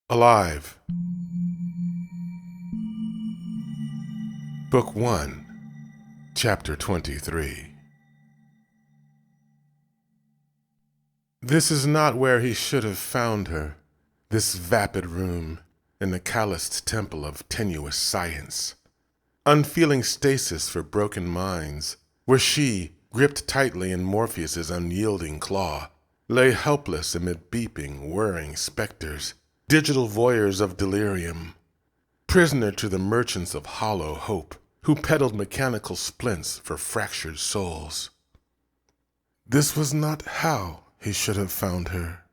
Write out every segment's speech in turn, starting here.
Alive. Book 1, Chapter 23. This is not where he should have found her, this vapid room in the calloused temple of tenuous science. Unfeeling stasis for broken minds, where she, gripped tightly in Morpheus's unyielding claw, lay helpless amid beeping, whirring specters, digital voyeurs of delirium, prisoner to the merchants of hollow hope, who peddled mechanical splints for fractured souls. This was not how he should have found her,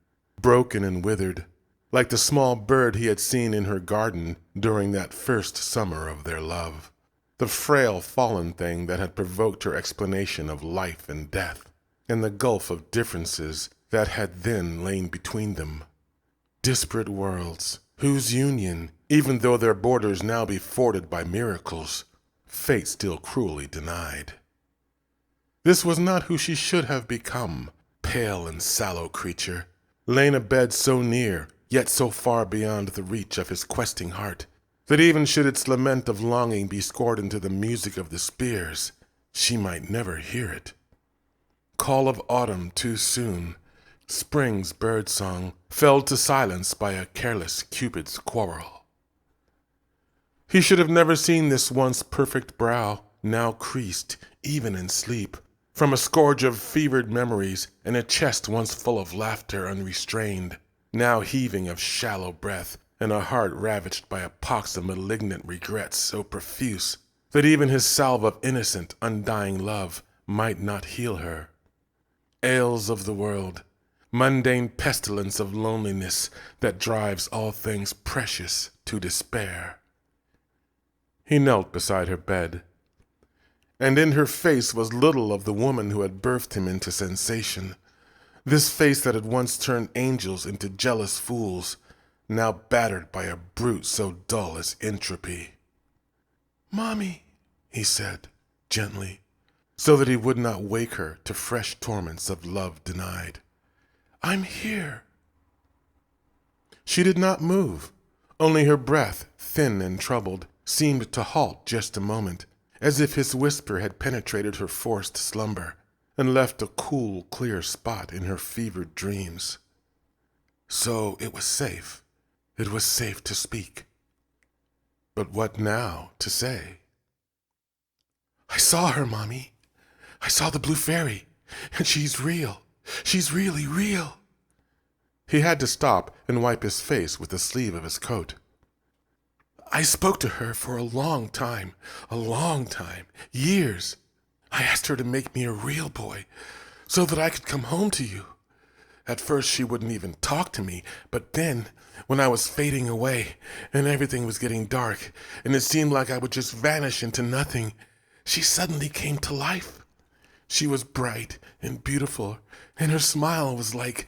broken and withered, like the small bird he had seen in her garden during that first summer of their love, the frail fallen thing that had provoked her explanation of life and death, and the gulf of differences that had then lain between them. Disparate worlds, whose union, even though their borders now be forded by miracles, fate still cruelly denied. This was not who she should have become, pale and sallow creature, lain abed so near, yet so far beyond the reach of his questing heart, that even should its lament of longing be scored into the music of the spears, she might never hear it. Call of autumn too soon, spring's birdsong felled to silence by a careless Cupid's quarrel. He should have never seen this once perfect brow, now creased, even in sleep, from a scourge of fevered memories and a chest once full of laughter unrestrained, now heaving of shallow breath, and a heart ravaged by a pox of malignant regrets so profuse that even his salve of innocent, undying love might not heal her. Ails of the world, mundane pestilence of loneliness that drives all things precious to despair. He knelt beside her bed, and in her face was little of the woman who had birthed him into sensation, this face that had once turned angels into jealous fools, now battered by a brute so dull as entropy. "Mommy," he said, gently, so that he would not wake her to fresh torments of love denied. "I'm here." She did not move, only her breath, thin and troubled, seemed to halt just a moment, as if his whisper had penetrated her forced slumber and left a cool, clear spot in her fevered dreams. So it was safe. It was safe to speak. But what now to say? "I saw her, Mommy. I saw the blue fairy, and she's real. She's really real." He had to stop and wipe his face with the sleeve of his coat. "I spoke to her for a long time, years. I asked her to make me a real boy so that I could come home to you. At first she wouldn't even talk to me, but then, when I was fading away and everything was getting dark and it seemed like I would just vanish into nothing, she suddenly came to life. She was bright and beautiful, and her smile was like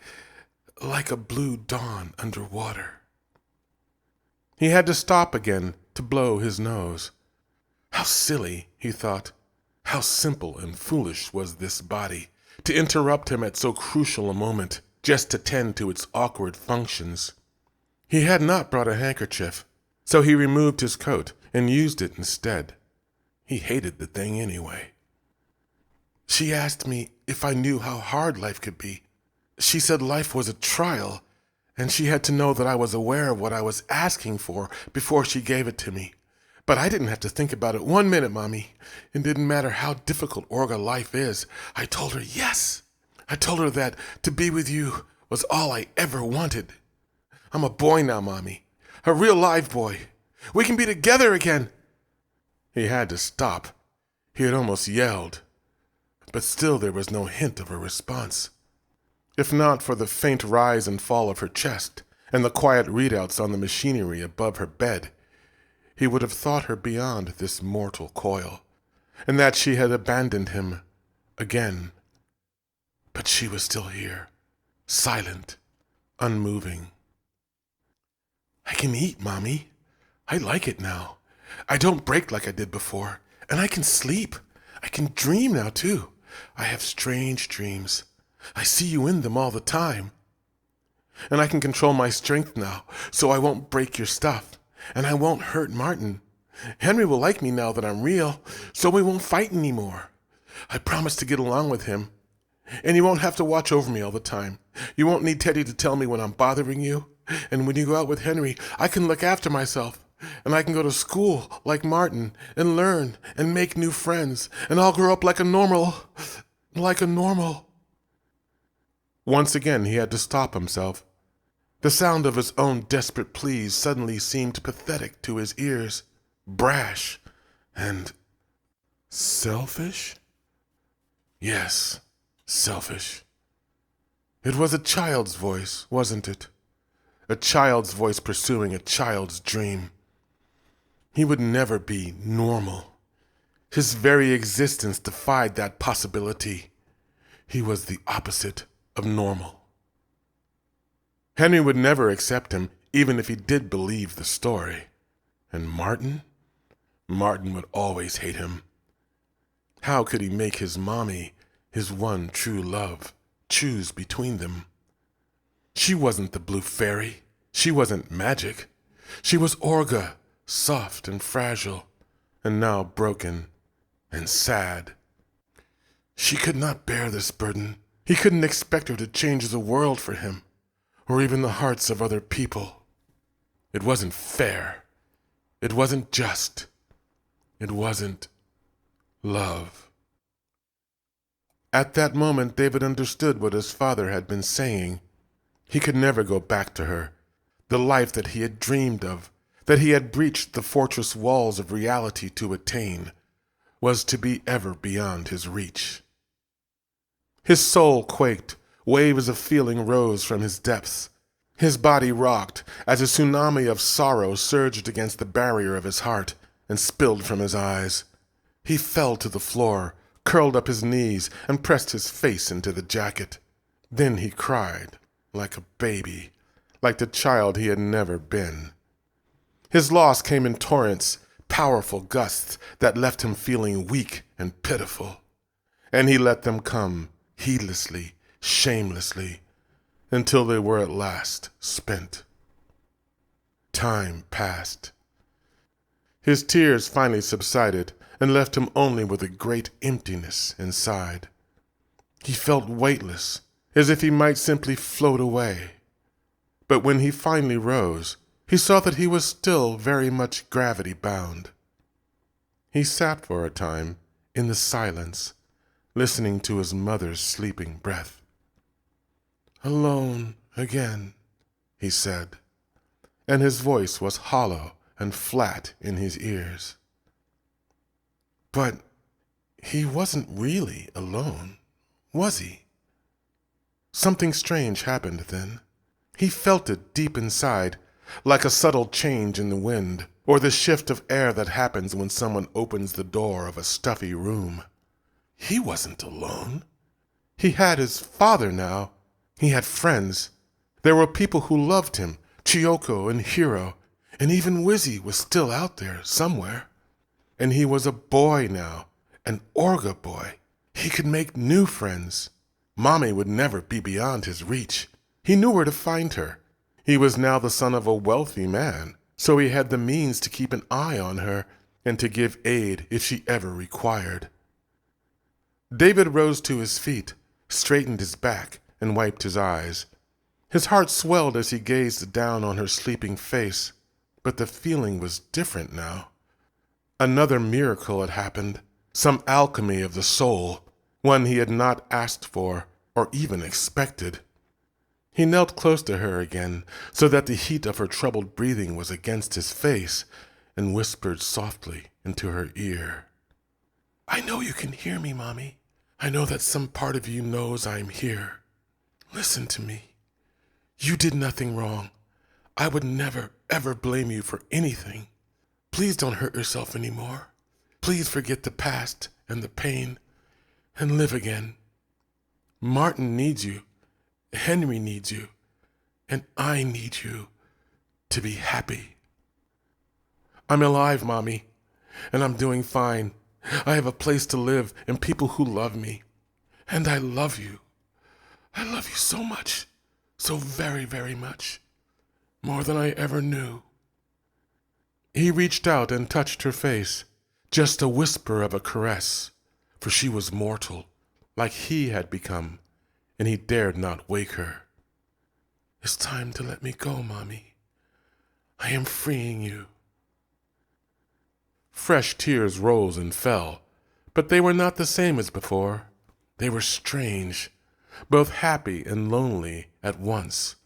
a blue dawn under water." He had to stop again to blow his nose. How silly, he thought. How simple and foolish was this body, to interrupt him at so crucial a moment, just to tend to its awkward functions. He had not brought a handkerchief, so he removed his coat and used it instead. He hated the thing anyway. "She asked me if I knew how hard life could be. She said life was a trial, and she had to know that I was aware of what I was asking for before she gave it to me. But I didn't have to think about it 1 minute, Mommy. It didn't matter how difficult Orga life is. I told her yes. I told her that to be with you was all I ever wanted. I'm a boy now, Mommy. A real live boy. We can be together again." He had to stop. He had almost yelled. But still there was no hint of a response. If not for the faint rise and fall of her chest and the quiet readouts on the machinery above her bed, he would have thought her beyond this mortal coil, and that she had abandoned him again. But she was still here, silent, unmoving. "I can eat, Mommy. I like it now. I don't break like I did before, and I can sleep. I can dream now, too. I have strange dreams. I see you in them all the time." And I can control my strength now, so I won't break your stuff. And I won't hurt Martin. Henry will like me now that I'm real, so we won't fight anymore. I promise to get along with him. And you won't have to watch over me all the time. You won't need Teddy to tell me when I'm bothering you. And when you go out with Henry, I can look after myself. And I can go to school like Martin and learn and make new friends. And I'll grow up like a normal. Once again, he had to stop himself. The sound of his own desperate pleas suddenly seemed pathetic to his ears, brash, and selfish? Yes, selfish. It was a child's voice, wasn't it? A child's voice pursuing a child's dream. He would never be normal. His very existence defied that possibility. He was the opposite of normal. Henry would never accept him, even if he did believe the story. And Martin? Martin would always hate him. How could he make his mommy, his one true love, choose between them? She wasn't the blue fairy. She wasn't magic. She was Orga, soft and fragile, and now broken and sad. She could not bear this burden. He couldn't expect her to change the world for him, or even the hearts of other people. It wasn't fair. It wasn't just. It wasn't love. At that moment, David understood what his father had been saying. He could never go back to her. The life that he had dreamed of, that he had breached the fortress walls of reality to attain, was to be ever beyond his reach. His soul quaked. Waves of feeling rose from his depths. His body rocked as a tsunami of sorrow surged against the barrier of his heart and spilled from his eyes. He fell to the floor, curled up his knees, and pressed his face into the jacket. Then he cried, like a baby, like the child he had never been. His loss came in torrents, powerful gusts that left him feeling weak and pitiful. And he let them come, heedlessly, shamelessly, until they were at last spent. Time passed. His tears finally subsided and left him only with a great emptiness inside. He felt weightless, as if he might simply float away. But when he finally rose, he saw that he was still very much gravity-bound. He sat for a time in the silence, listening to his mother's sleeping breath. "Alone again," he said, and his voice was hollow and flat in his ears. But he wasn't really alone, was he? Something strange happened then. He felt it deep inside, like a subtle change in the wind, or the shift of air that happens when someone opens the door of a stuffy room. He wasn't alone. He had his father now. He had friends. There were people who loved him, Chiyoko and Hiro, and even Wizzy was still out there somewhere. And he was a boy now, an Orga boy. He could make new friends. Mommy would never be beyond his reach. He knew where to find her. He was now the son of a wealthy man, so he had the means to keep an eye on her and to give aid if she ever required. David rose to his feet, straightened his back, and wiped his eyes. His heart swelled as he gazed down on her sleeping face, but the feeling was different now. Another miracle had happened, some alchemy of the soul, one he had not asked for or even expected. He knelt close to her again, so that the heat of her troubled breathing was against his face, and whispered softly into her ear. "I know you can hear me, Mommy. I know that some part of you knows I'm here. Listen to me. You did nothing wrong. I would never, ever blame you for anything. Please don't hurt yourself anymore. Please forget the past and the pain and live again. Martin needs you. Henry needs you. And I need you to be happy. I'm alive, Mommy, and I'm doing fine. I have a place to live and people who love me. And I love you. I love you so much. So very, very much. More than I ever knew. He reached out and touched her face, just a whisper of a caress, for she was mortal, like he had become, and he dared not wake her. It's time to let me go, Mommy. I am freeing you. Fresh tears rose and fell, but they were not the same as before. They were strange, both happy and lonely at once,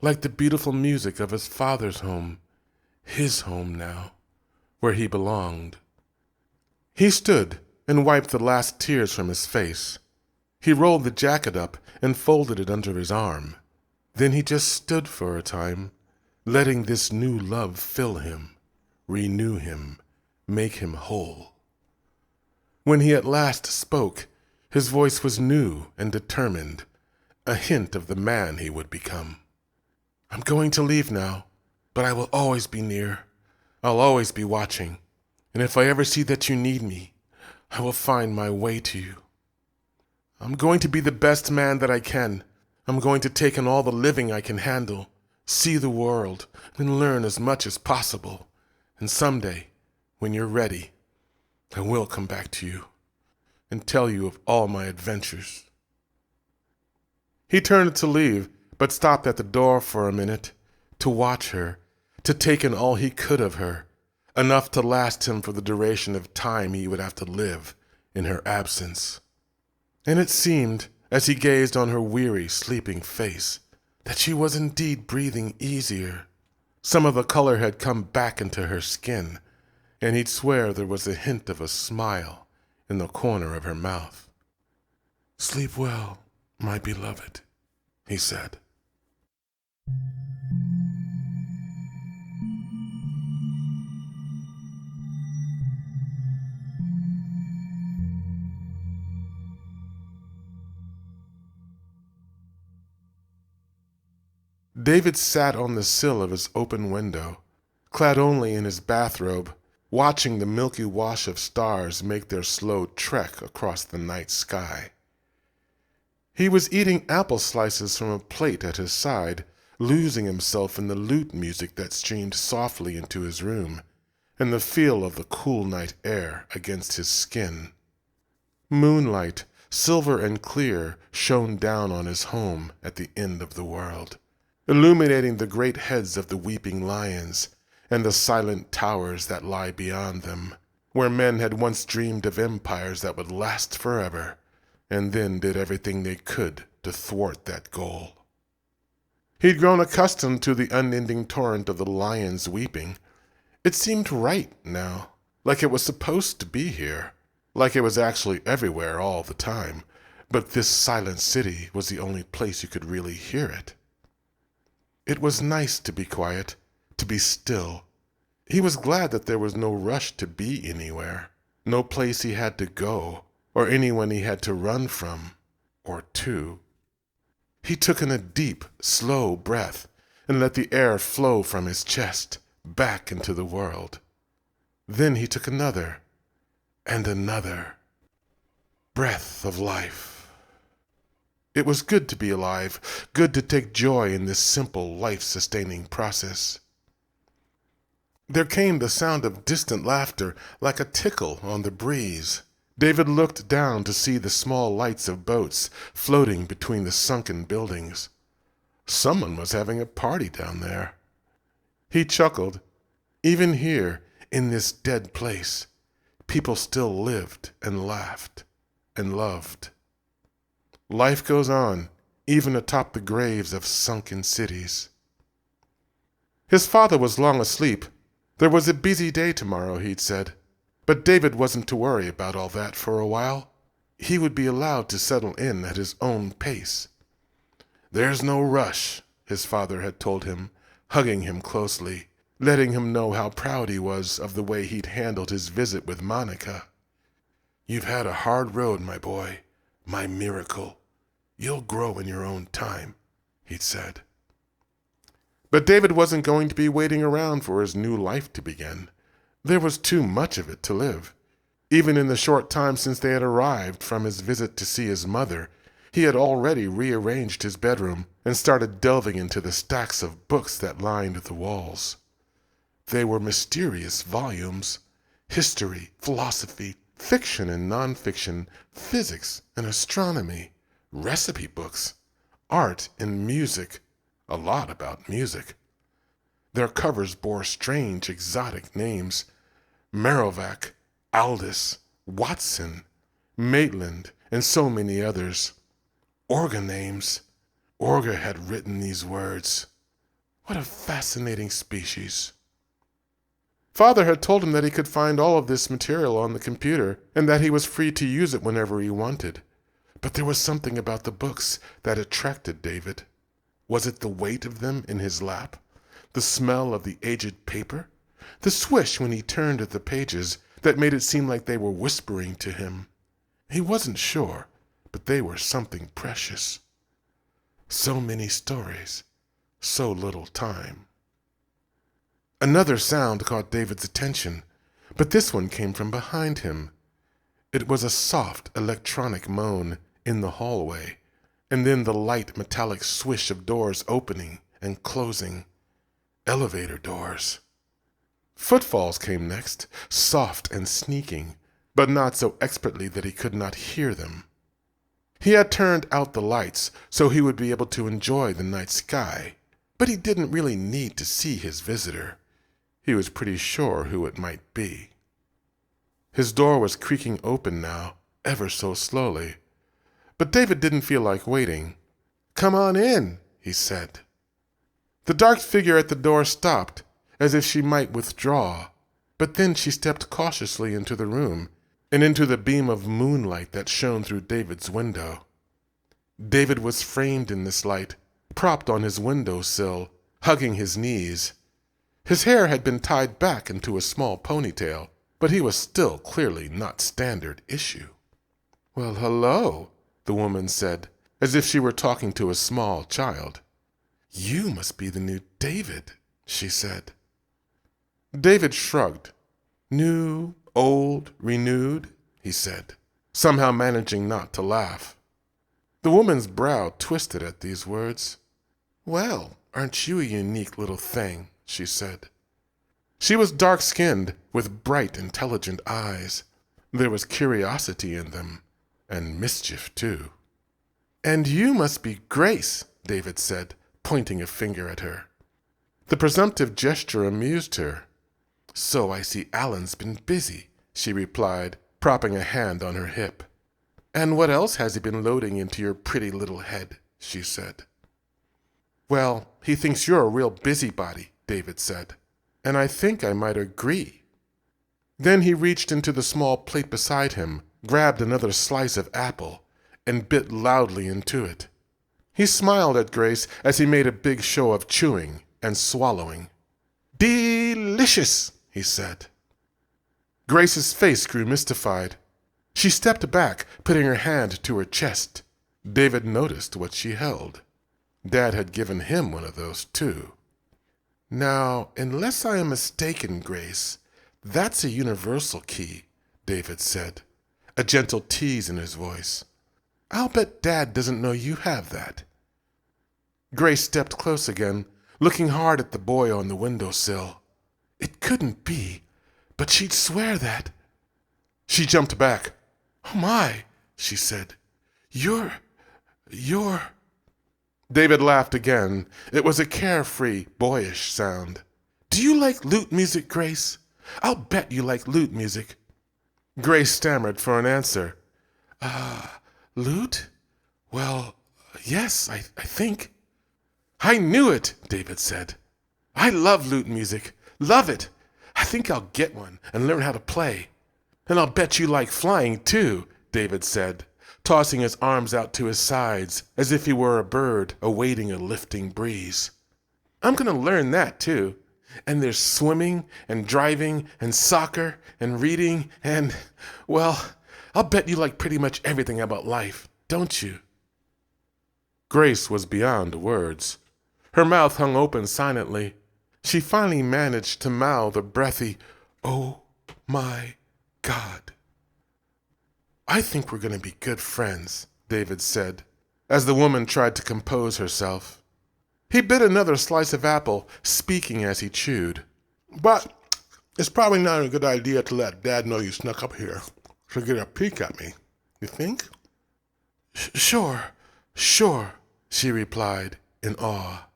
like the beautiful music of his father's home, his home now, where he belonged. He stood and wiped the last tears from his face. He rolled the jacket up and folded it under his arm. Then he just stood for a time, letting this new love fill him, renew him, make him whole. When he at last spoke, his voice was new and determined, a hint of the man he would become. I'm going to leave now, but I will always be near. I'll always be watching, and if I ever see that you need me, I will find my way to you. I'm going to be the best man that I can. I'm going to take in all the living I can handle, see the world, and learn as much as possible. And someday, when you're ready, I will come back to you and tell you of all my adventures. He turned to leave, but stopped at the door for a minute, to watch her, to take in all he could of her, enough to last him for the duration of time he would have to live in her absence. And it seemed, as he gazed on her weary, sleeping face, that she was indeed breathing easier. Some of the color had come back into her skin, and he'd swear there was a hint of a smile in the corner of her mouth. Sleep well, my beloved, he said. David sat on the sill of his open window, clad only in his bathrobe, watching the milky wash of stars make their slow trek across the night sky. He was eating apple slices from a plate at his side, losing himself in the lute music that streamed softly into his room, and the feel of the cool night air against his skin. Moonlight, silver and clear, shone down on his home at the end of the world, illuminating the great heads of the weeping lions and the silent towers that lie beyond them, where men had once dreamed of empires that would last forever, and then did everything they could to thwart that goal. He'd grown accustomed to the unending torrent of the lions weeping. It seemed right now, like it was supposed to be here, like it was actually everywhere all the time, but this silent city was the only place you could really hear it. It was nice to be quiet, to be still. He was glad that there was no rush to be anywhere, no place he had to go, or anyone he had to run from, or to. He took in a deep, slow breath and let the air flow from his chest back into the world. Then he took another and another breath of life. It was good to be alive, good to take joy in this simple, life-sustaining process. There came the sound of distant laughter, like a tickle on the breeze. David looked down to see the small lights of boats floating between the sunken buildings. Someone was having a party down there. He chuckled. Even here, in this dead place, people still lived and laughed and loved. Life goes on, even atop the graves of sunken cities. His father was long asleep. There was a busy day tomorrow, he'd said. But David wasn't to worry about all that for a while. He would be allowed to settle in at his own pace. There's no rush, his father had told him, hugging him closely, letting him know how proud he was of the way he'd handled his visit with Monica. You've had a hard road, my boy, my miracle. You'll grow in your own time, he'd said. But David wasn't going to be waiting around for his new life to begin. There was too much of it to live. Even in the short time since they had arrived from his visit to see his mother, He had already rearranged his bedroom and started delving into the stacks of books that lined the walls. They were mysterious volumes: history, philosophy, fiction and nonfiction, physics and astronomy, recipe books, art and music, a lot about music. Their covers bore strange, exotic names: Merovac, Aldous, Watson, Maitland, and so many others. Orga names. Orga had written these words. What a fascinating species. Father had told him that he could find all of this material on the computer and that he was free to use it whenever he wanted. But there was something about the books that attracted David. Was it the weight of them in his lap? The smell of the aged paper? The swish when he turned at the pages that made it seem like they were whispering to him? He wasn't sure, but they were something precious. So many stories, so little time. Another sound caught David's attention, but this one came from behind him. It was a soft electronic moan in the hallway, and then the light metallic swish of doors opening and closing. Elevator doors. Footfalls came next, soft and sneaking, but not so expertly that he could not hear them. He had turned out the lights so he would be able to enjoy the night sky, but he didn't really need to see his visitor. He was pretty sure who it might be. His door was creaking open now, ever so slowly, but David didn't feel like waiting. "Come on in," he said. The dark figure at the door stopped, as if she might withdraw, but then she stepped cautiously into the room and into the beam of moonlight that shone through David's window. David was framed in this light, propped on his windowsill, hugging his knees. His hair had been tied back into a small ponytail, but he was still clearly not standard issue. "Well, hello," the woman said, as if she were talking to a small child. "You must be the new David," she said. David shrugged. "New, old, renewed," he said, somehow managing not to laugh. The woman's brow twisted at these words. "Well, aren't you a unique little thing?" she said. She was dark-skinned, with bright, intelligent eyes. There was curiosity in them, and mischief, too. "And you must be Grace," David said, pointing a finger at her. The presumptive gesture amused her. "So I see Alan's been busy," she replied, propping a hand on her hip. "And what else has he been loading into your pretty little head?" she said. "Well, he thinks you're a real busybody," David said, "and I think I might agree." Then he reached into the small plate beside him, grabbed another slice of apple, and bit loudly into it. He smiled at Grace as he made a big show of chewing and swallowing. "Delicious," he said. Grace's face grew mystified. She stepped back, putting her hand to her chest. David noticed what she held. Dad had given him one of those, too. "Now, unless I am mistaken, Grace, that's a universal key," David said, a gentle tease in his voice. "I'll bet Dad doesn't know you have that." Grace stepped close again, looking hard at the boy on the windowsill. It couldn't be, but she'd swear that. She jumped back. "Oh my," she said. You're... David laughed again. It was a carefree, boyish sound. "Do you like lute music, Grace? I'll bet you like lute music." Grace stammered for an answer. Lute? Well, yes, I think." "I knew it," David said. "I love lute music. Love it. I think I'll get one and learn how to play. And I'll bet you like flying, too," David said, tossing his arms out to his sides as if he were a bird awaiting a lifting breeze. "I'm going to learn that, too. And there's swimming and driving and soccer and reading and, well, I'll bet you like pretty much everything about life, don't you?" Grace was beyond words. Her mouth hung open silently. She finally managed to mouth a breathy, "Oh my God." "I think we're going to be good friends," David said. as the woman tried to compose herself. He bit another slice of apple, speaking as he chewed. But it's probably not a good idea to let Dad know you snuck up here to get a peek at me. You think? Sure, she replied in awe.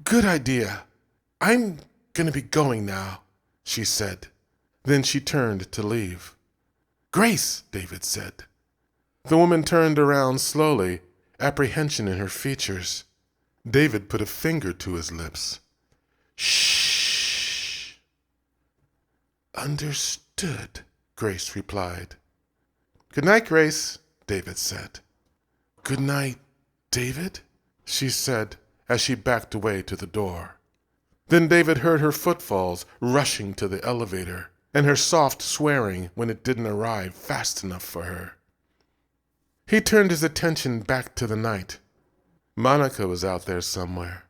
Good idea. I'm gonna be going now, she said. Then she turned to leave. Grace, David said. The woman turned around slowly, apprehension in her features. David put a finger to his lips. Shh. Understood, Grace replied. Good night, Grace, David said. Good night, David, she said as she backed away to the door. Then David heard her footfalls rushing to the elevator and her soft swearing when it didn't arrive fast enough for her. He turned his attention back to the night. Monica was out there somewhere,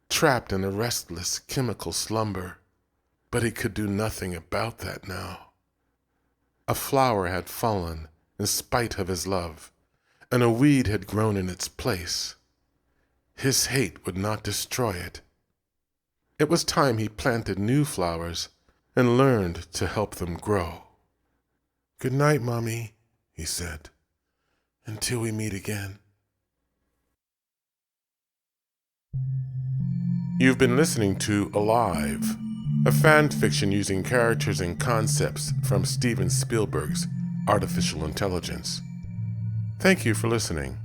trapped in a restless chemical slumber, but he could do nothing about that now. A flower had fallen in spite of his love, and a weed had grown in its place. His hate would not destroy it. It was time he planted new flowers and learned to help them grow. Good night, Mommy, he said. Until we meet again. You've been listening to Alive, a fan fiction using characters and concepts from Steven Spielberg's Artificial Intelligence. Thank you for listening.